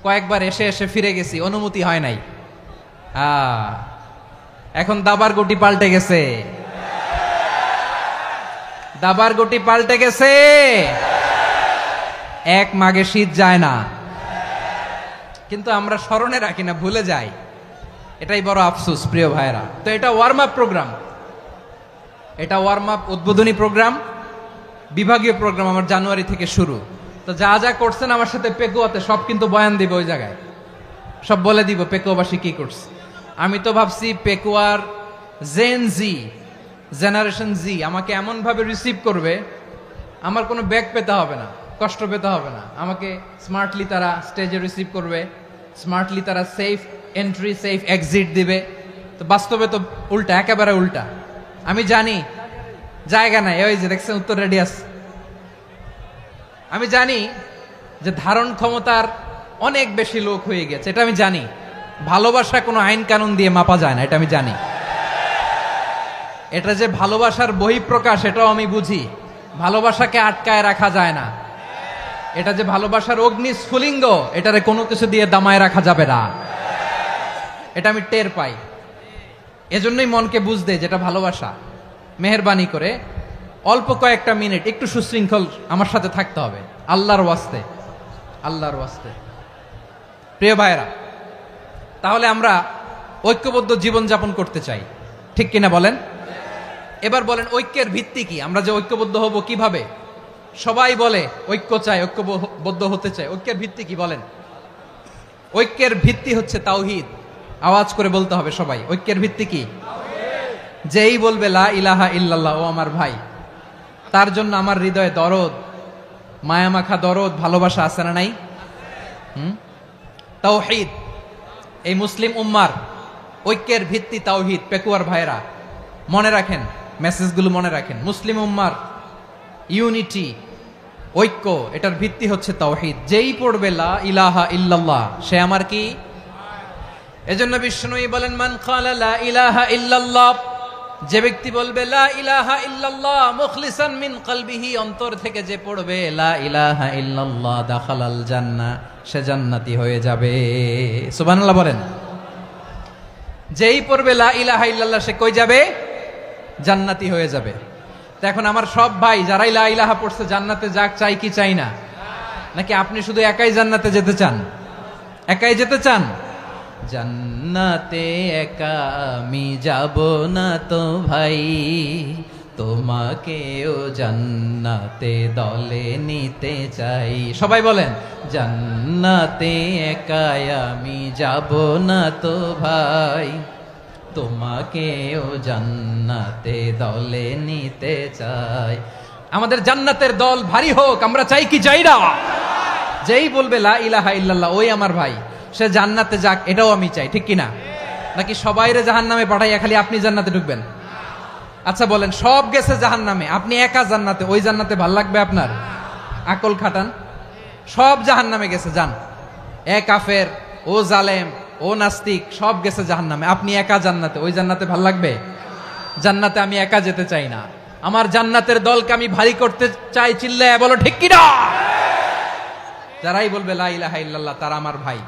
কয়েকবার এসে এসে ফিরে গেছি, অনুমতি হয় নাই। এখন দাবার গুটি পাল্টে গেছে, দাবার গুটি পাল্টে গেছে। এক মাঘে শীত যায় না, কিন্তু আমরা স্মরণে রাখি না, ভুলে যাই। এটাই বড় আফসোস প্রিয় ভাইরা। তো এটা ওয়ার্ম আপ প্রোগ্রাম, এটা ওয়ার্ম আপ উদ্বোধনী প্রোগ্রাম, বিভাগীয় প্রোগ্রাম আমার জানুয়ারি থেকে শুরু। তো যা যা করছেন আমার সাথে পেকুয়াতে সব কিন্তু বয়ান দিব, ওই জায়গায় সব বলে দিব পেকুয়াবাসী কি করছে। আমি তো ভাবছি পেকুয়ার জেন জি, জেনারেশন জি আমাকে এমন ভাবে রিসিভ করবে, আমার কোনো ব্যাগ পেতে হবে না, কষ্ট পেতে হবে না। আমাকে স্মার্টলি তারা স্টেজে রিসিভ করবে, স্মার্টলি তারা সেফ এন্ট্রি সেফ এক্সিট দিবে। তো বাস্তবে তো উল্টা, একেবারে উল্টা। আমি জানি জায়গা নাই, ওই যে দেখছেন উত্তর রেডিয়াস। আমি জানি যে ধারণ ক্ষমতার অনেক বেশি লোক হয়ে গেছে, এটা আমি জানি। ভালোবাসা কোনো আইন কানুন দিয়ে মাপা যায় না, এটা আমি জানি। এটা যে ভালোবাসার বহিঃপ্রকাশ, এটাও আমি বুঝি। ভালোবাসাকে আটকায় রাখা যায় না। এটা যে ভালোবাসার অগ্নি স্ফুলিঙ্গ, এটারে কোনো কিছু দিয়ে দামায় রাখা যাবে না, এটা আমি টের পাই। এজন্যই মনকে বুঝতে যেটা ভালোবাসা। মেহেরবানি করে অল্প কয়েকটা মিনিট একটু সুশৃঙ্খল আমার সাথে থাকতে হবে, আল্লাহর ওয়াস্তে, আল্লাহর ওয়াস্তে। প্রিয় ভাইরা, তাহলে আমরা ঐক্যবদ্ধ জীবন যাপন করতে চাই, ঠিক কিনা বলেন? এবার বলেন ঐক্যের ভিত্তি কি? আমরা যে ঐক্যবদ্ধ হব কিভাবে? সবাই বলে ঐক্য চাই, ঐক্যবদ্ধ হতে চাই। ঐক্যের ভিত্তি কি বলেন? ঐক্যের ভিত্তি হচ্ছে তাওহীদ। আওয়াজ করে বলতে হবে সবাই, ঐক্যের ভিত্তি কি? যেই বলবে লা ইলাহা ইল্লাল্লাহ, ও আমার ভাই, তার জন্য আমার হৃদয়ে দরদ, মায়ামাখা দরদ, ভালোবাসা আছে না নাই? তাওহীদ। এই মুসলিম উম্মার ঐক্যের ভিত্তি তাওহীদ। পেকুয়ার ভাইরা মনে রাখেন, মেসেজগুলো মনে রাখেন। মুসলিম উম্মার ইউনিটি, ঐক্য, এটার ভিত্তি হচ্ছে তাওহীদ। যেই পড়বে লা ইলাহা ইল্লাল্লাহ, সে আমার কি? এজন্য বিষ্ণুই বলেন মান ক্বালা লা ইলাহা ইল্লাল্লাহ, যে ব্যক্তি বলবে লা ইলাহা ইল্লাল্লাহ মুখলিসান মিন কলবিহি, অন্তর থেকে যে পড়বে লা ইলাহা ইল্লাল্লাহ, দাখালাল জান্নাহ, সে জান্নাতি হয়ে যাবে। সুবহানাল্লাহ বলেন। যেই পড়বে লা ইলাহা ইল্লাল্লাহ, সে কই যাবে? জান্নাতি হয়ে যাবে। তো এখন আমার সব ভাই যারাই লা ইলাহা পড়ছে জান্নাতে যাক, চাই কি চাই না? নাকি আপনি শুধু একাই জান্নাতে যেতে চান? একাই যেতে চান? জান্নাতে একা আমি যাব না তো ভাই, তোমাকেও জান্নাতে দলে নিতে চাই। সবাই বলেন জান্নাতে একা আমি যাব না তো ভাই, তোমাকেও জান্নাতে দলে নিতে চাই। আমাদের জান্নাতের দল ভারী হোক, আমরা চাই কি চাই না? যেই বলবে লা ইলাহা ইল্লাল্লাহ, ওই আমার ভাই, সে জান্নাতে যাক, এটাও আমি চাই, ঠিক কিনা? নাকি সবাইরে জাহান্নামে পাঠাইয়া খালি আপনি জান্নাতে ঢুকবেন? আচ্ছা বলেন, সব গেছে জাহান্নামে, আপনি একা জান্নাতে, ওই জান্নাতে ভাল লাগবে আপনার? আকল খাটান। সব জাহান্নামে গেছে, যান। এ কাফের, ও জালেম, ও নাস্তিক, সব গেছে জাহান্নামে, আপনি একা জান্নাতে, ওই জান্নাতে ভাল লাগবে? জান্নাতে আমি একা যেতে চাই না, আমার জান্নাতের দলকে আমি ভারী করতে চাই। চিল্লায় বলো ঠিক কিনা? যারাই বলবে লা ইলাহা ইল্লাল্লাহ, তারা আমার ভাই।